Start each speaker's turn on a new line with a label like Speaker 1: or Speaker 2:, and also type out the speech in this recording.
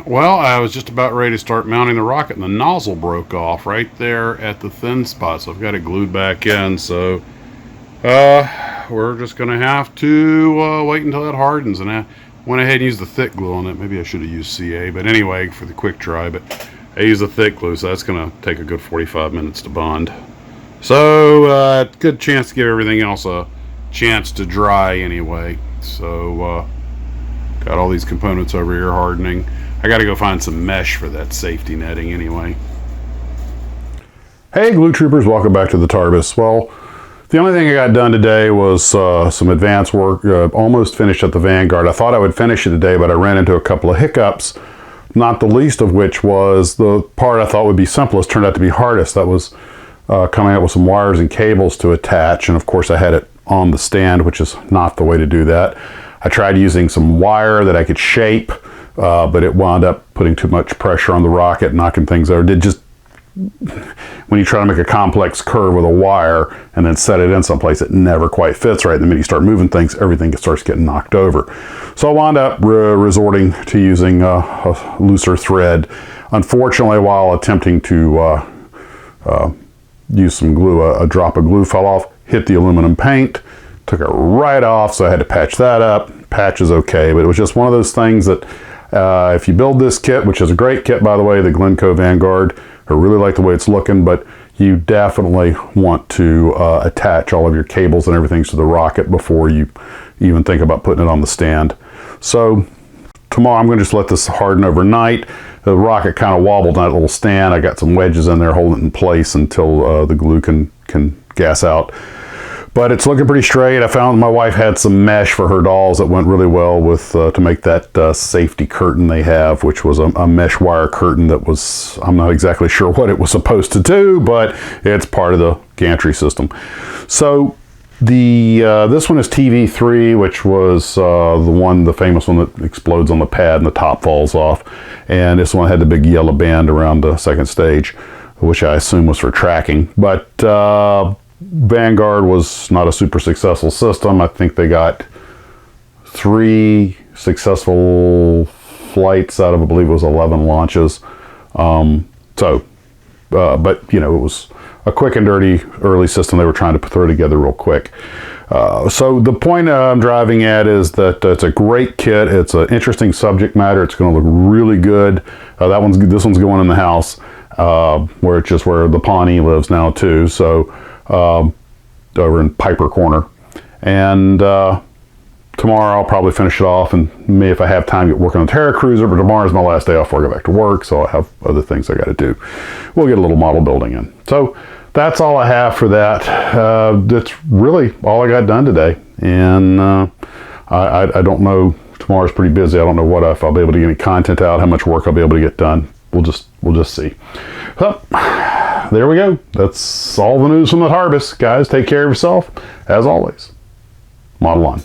Speaker 1: Well, I was just about ready to start mounting the rocket and the nozzle broke off right there at the thin spot, so I've got it glued back in. So we're just gonna have to wait until it hardens. And I went ahead and used the thick glue on it. Maybe I should have used CA, but anyway, for the quick dry. But I used the thick glue, so that's gonna take a good 45 minutes to bond. So good chance to give everything else a chance to dry anyway. So got all these components over here hardening. I got to go find some mesh for that safety netting anyway. Hey glue troopers, welcome back to the Tarbis. Well, the only thing I got done today was some advanced work. Almost finished at the Vanguard. I thought I would finish it today, but I ran into a couple of hiccups, not the least of which was the part I thought would be simplest turned out to be hardest. That was coming up with some wires and cables to attach, and of course I had it on the stand, which is not the way to do that. I tried using some wire that I could shape, but it wound up putting too much pressure on the rocket, knocking things over. When you try to make a complex curve with a wire and then set it in someplace, it never quite fits right. The minute you start moving things, everything starts getting knocked over. So I wound up resorting to using a looser thread. Unfortunately, while attempting to use some glue, a drop of glue fell off, hit the aluminum paint, took it right off, so I had to patch that up. Patch is okay, but it was just one of those things that if you build this kit, which is a great kit by the way, the Glencoe Vanguard, I really like the way it's looking, but you definitely want to attach all of your cables and everything to the rocket before you even think about putting it on the stand. So tomorrow I'm going to just let this harden overnight. The rocket kind of wobbled on that little stand. I got some wedges in there holding it in place until the glue can gas out. But it's looking pretty straight. I found my wife had some mesh for her dolls that went really well with to make that safety curtain they have, which was a mesh wire curtain that was, I'm not exactly sure what it was supposed to do, but it's part of the gantry system. So this one is TV3, which was the famous one that explodes on the pad and the top falls off. And this one had the big yellow band around the second stage, which I assume was for tracking. But Vanguard was not a super successful system. I think they got 3 successful flights out of, I believe it was 11 launches. But you know, it was a quick and dirty early system they were trying to throw together real quick. So the point I'm driving at is that it's a great kit. It's an interesting subject matter. It's going to look really good. This one's going in the house where it's just where the Pawnee lives now too. So over in Piper Corner, and tomorrow I'll probably finish it off, and maybe if I have time, get working on the Terra Cruiser. But tomorrow's my last day off before I go back to work, so I have other things I got to do. We'll get a little model building in. So that's all I have for that. That's really all I got done today, and I don't know. Tomorrow's pretty busy. I don't know if I'll be able to get any content out, how much work I'll be able to get done. We'll just see. So, there we go. That's all the news from the Tarbis. Guys, take care of yourself. As always, model on.